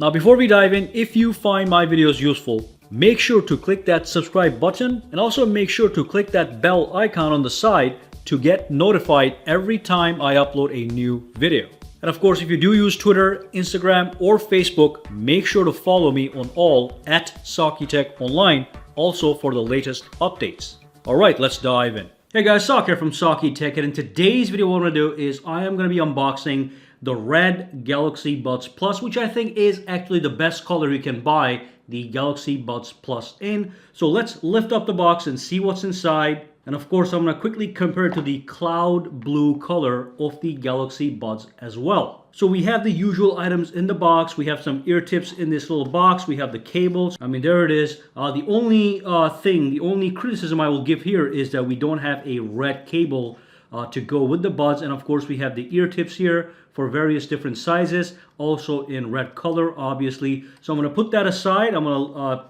Now before we dive in, if you find my videos useful, make sure to click that subscribe button and also make sure to click that bell icon on the side to get notified every time I upload a new video. And of course, if you do use Twitter, Instagram, or Facebook, make sure to follow me on all at SAKITECH Online, also for the latest updates. Alright, let's dive in. Hey guys, Sak here from SAKITECH, and in today's video what I'm going to do is I am going to be unboxing the Red Galaxy Buds Plus, which I think is actually the best color you can buy the Galaxy Buds Plus in. So let's lift up the box and see what's inside. And of course, I'm going to quickly compare it to the cloud blue color of the Galaxy Buds as well. So we have the usual items in the box. We have some ear tips in this little box. We have the cables. I mean, there it is. The only criticism I will give here is that we don't have a red cable to go with the buds. And of course, we have the ear tips here for various different sizes, also in red color, obviously. So I'm going to put that aside. I'm going to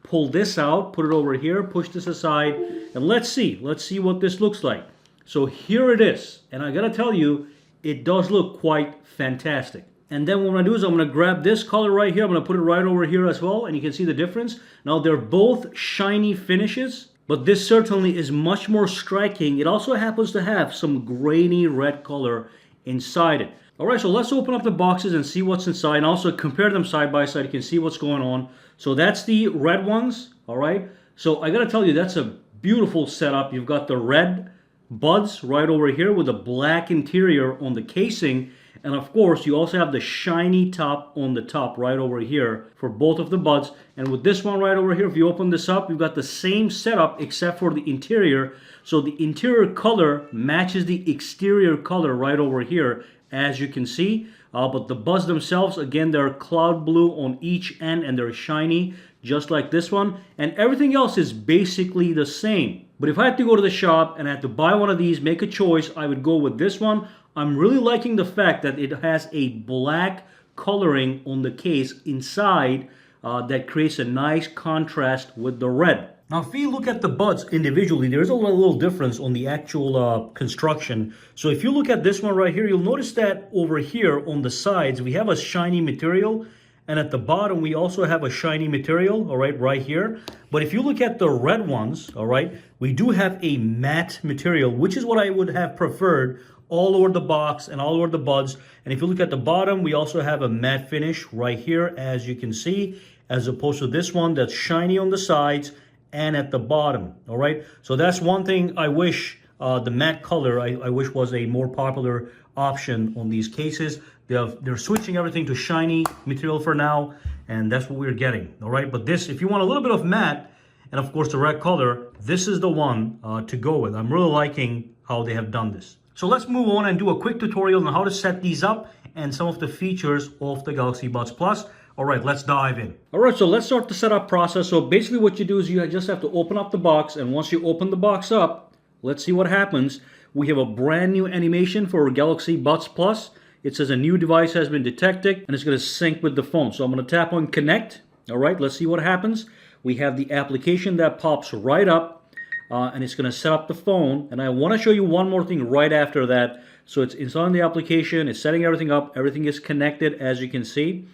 pull this out, put it over here, push this aside, and let's see what this looks like. So here it is, and I gotta tell you, it does look quite fantastic. And then what I'm gonna do is I'm gonna grab this color right here, I'm gonna put it right over here as well, and you can see the difference. Now they're both shiny finishes, but this certainly is much more striking. It also happens to have some grainy red color inside it. Alright, so let's open up the boxes and see what's inside, and also compare them side by side. You can see what's going on. So that's the red ones, alright? So I gotta tell you, that's a beautiful setup. You've got the red buds right over here with a black interior on the casing, and of course you also have the shiny top on the top right over here for both of the buds. And with this one right over here, if you open this up, you've got the same setup except for the interior. So the interior color matches the exterior color right over here, as you can see. But the buds themselves, again, they're cloud blue on each end and they're shiny, just like this one. And everything else is basically the same. But if I had to go to the shop and I had to buy one of these, make a choice, I would go with this one. I'm really liking the fact that it has a black coloring on the case inside that creates a nice contrast with the red. Now, if you look at the buds individually, there's a little difference on the actual construction. So if you look at this one right here, you'll notice that over here on the sides, we have a shiny material. And at the bottom, we also have a shiny material, all right here. But if you look at the red ones, all right, we do have a matte material, which is what I would have preferred all over the box and all over the buds. And if you look at the bottom, we also have a matte finish right here, as you can see, as opposed to this one that's shiny on the sides and at the bottom. All right, so that's one thing I wish the matte color I wish was a more popular option on these cases. They're switching everything to shiny material for now, and that's what we're getting. All right, but this, if you want a little bit of matte and of course the red color, this is the one to go with. I'm really liking how they have done this. So let's move on and do a quick tutorial on how to set these up and some of the features of the Galaxy Buds Plus. All right, let's dive in. All right, so let's start the setup process. So basically what you do is you just have to open up the box, and once you open the box up, let's see what happens. We have a brand new animation for Galaxy Buds Plus. It says a new device has been detected, and it's going to sync with the phone. So I'm going to tap on connect. All right, let's see what happens. We have the application that pops right up, and it's going to set up the phone. And I want to show you one more thing right after that. So it's installing the application, it's setting everything up, everything is connected, as you can see.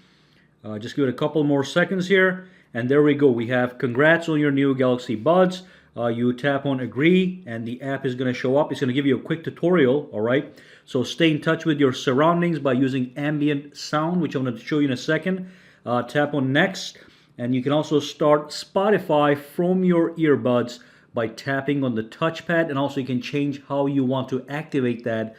Just give it a couple more seconds here, and there we go. We have congrats on your new Galaxy Buds. You tap on agree, and the app is going to show up. It's going to give you a quick tutorial, all right? So stay in touch with your surroundings by using ambient sound, which I'm going to show you in a second. Tap on next, and you can also start Spotify from your earbuds by tapping on the touchpad, and also you can change how you want to activate that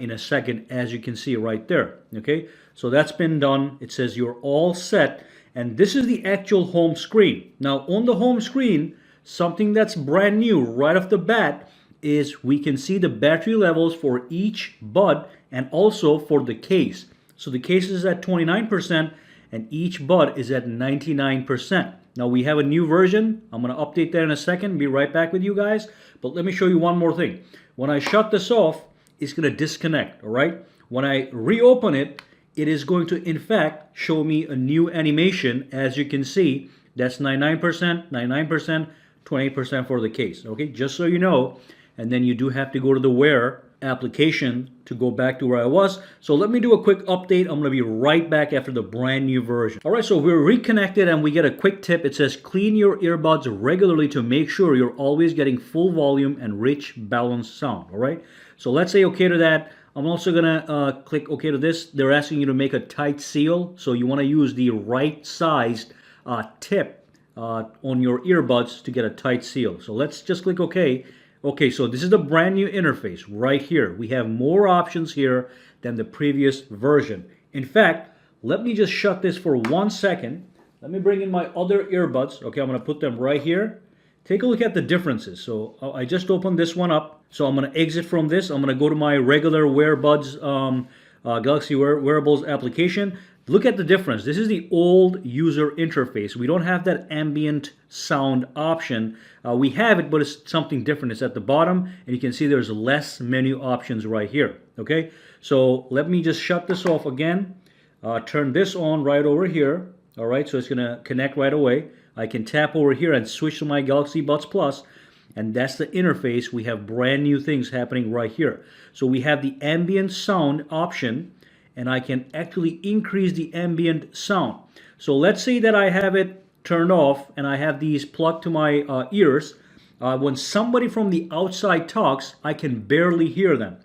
in a second, as you can see right there. Okay, so that's been done. It says you're all set, and this is the actual home screen. Now on the home screen, something that's brand new right off the bat is we can see the battery levels for each bud and also for the case. So the case is at 29% and each bud is at 99%. Now we have a new version. I'm going to update that in a second, be right back with you guys. But let me show you one more thing. When I shut this off, it's going to disconnect, all right? When I reopen it, it is going to in fact show me a new animation. As you can see, that's 99%, 99%, 28% for the case, okay? Just so you know. And then you do have to go to the wear application to go back to where I was. So let me do a quick update. I'm going to be right back after the brand new version. All right, so we're reconnected and we get a quick tip. It says clean your earbuds regularly to make sure you're always getting full volume and rich, balanced sound. All right, so let's say okay to that. I'm also going to click okay to this. They're asking you to make a tight seal. So you want to use the right sized tip on your earbuds to get a tight seal. So let's just click OK. Okay, so this is the brand new interface right here. We have more options here than the previous version. In fact, let me just shut this for 1 second. Let me bring in my other earbuds. Okay, I'm going to put them right here. Take a look at the differences. So I just opened this one up. So I'm going to exit from this. I'm going to go to my regular Wearbuds, Galaxy Wearables application. Look at the difference. This is the old user interface. We don't have that ambient sound option. We have it, but it's something different. It's at the bottom, and you can see there's less menu options right here. Okay, so let me just shut this off again. Turn this on right over here. All right, so it's going to connect right away. I can tap over here and switch to my Galaxy Buds Plus, and that's the interface. We have brand new things happening right here. So we have the ambient sound option, and I can actually increase the ambient sound. So let's say that I have it turned off and I have these plugged to my ears. When somebody from the outside talks, I can barely hear them.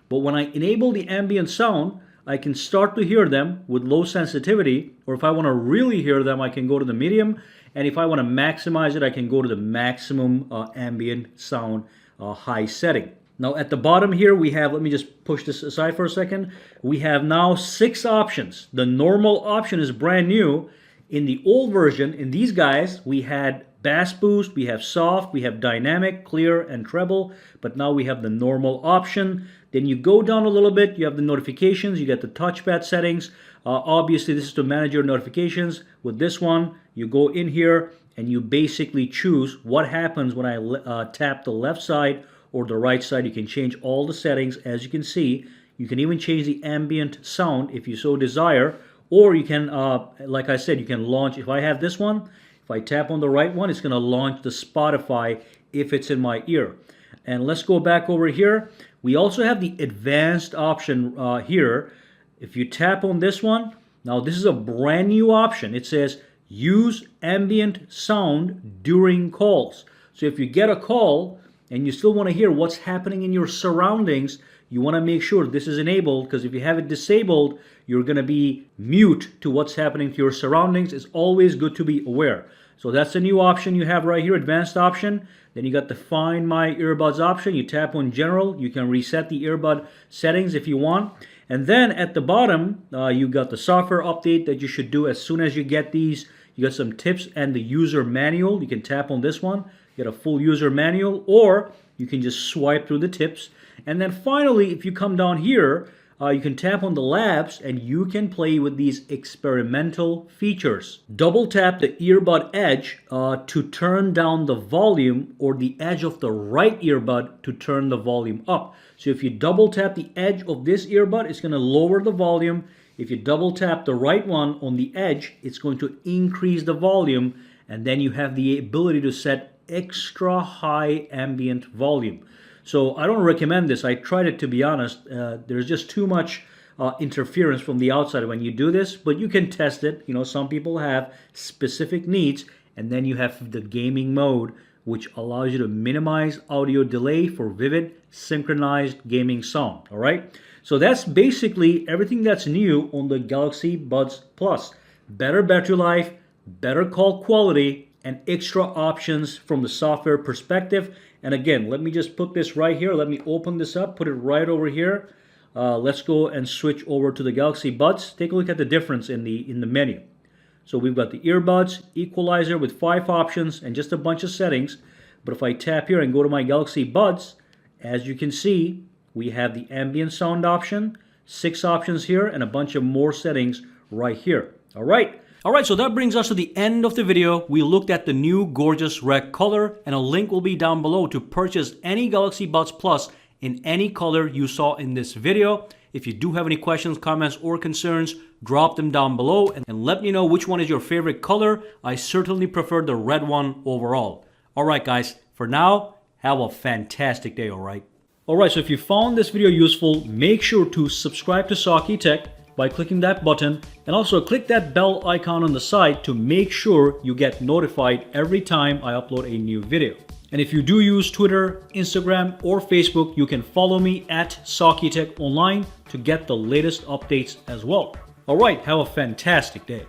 But when I enable the ambient sound, I can start to hear them with low sensitivity, or if I want to really hear them, I can go to the medium, and if I want to maximize it, I can go to the maximum ambient sound high setting. Now at the bottom here we have, let me just push this aside for a second, we have now 6 options. The normal option is brand new. In the old version, in these guys, we had bass boost, we have soft, we have dynamic, clear, and treble, but now we have the normal option. Then you go down a little bit, you have the notifications, you get the touchpad settings. Obviously this is to manage your notifications. With this one, you go in here and you basically choose what happens when I tap the left side or the right side. You can change all the settings, as you can see. You can even change the ambient sound if you so desire, or you can, like I said, you can launch. If I have this one, if I tap on the right one, it's going to launch the Spotify if it's in my ear. And let's go back over here. We also have the advanced option here. If you tap on this one, now this is a brand new option. It says use ambient sound during calls. So if you get a call and you still want to hear what's happening in your surroundings, you want to make sure this is enabled, because if you have it disabled, you're going to be mute to what's happening to your surroundings. It's always good to be aware. So that's a new option you have right here, advanced option. Then you got the Find My Earbuds option. You tap on General. You can reset the earbud settings if you want. And then at the bottom, you got the software update that you should do as soon as you get these. You got some tips and the user manual. You can tap on this one. You get a full user manual, or you can just swipe through the tips. And then finally, if you come down here, you can tap on the labs and you can play with these experimental features. Double tap the earbud edge to turn down the volume, or the edge of the right earbud to turn the volume up. So if you double tap the edge of this earbud, it's going to lower the volume. If you double tap the right one on the edge, it's going to increase the volume, and then you have the ability to set extra high ambient volume. So I don't recommend this. I tried it, to be honest. There's just too much interference from the outside when you do this, but you can test it. You know, some people have specific needs, and then you have the gaming mode, which allows you to minimize audio delay for vivid, synchronized gaming sound. All right. So that's basically everything that's new on the Galaxy Buds Plus. Better battery life, better call quality, and extra options from the software perspective. And again, let me just put this right here. Let me open this up, put it right over here. Let's go and switch over to the Galaxy Buds. Take a look at the difference in the menu. So we've got the earbuds, equalizer with 5 options and just a bunch of settings. But if I tap here and go to my Galaxy Buds, as you can see, we have the ambient sound option, 6 options here, and a bunch of more settings right here. All right. Alright, so that brings us to the end of the video. We looked at the new gorgeous red color, and a link will be down below to purchase any Galaxy Buds Plus in any color you saw in this video. If you do have any questions, comments, or concerns, drop them down below and let me know which one is your favorite color. I certainly prefer the red one overall. Alright guys, for now, have a fantastic day, alright? Alright, so if you found this video useful, make sure to subscribe to SAKITECH by clicking that button, and also click that bell icon on the side to make sure you get notified every time I upload a new video. And if you do use Twitter, Instagram, or Facebook, you can follow me at SAKITECH online to get the latest updates as well. Alright, have a fantastic day.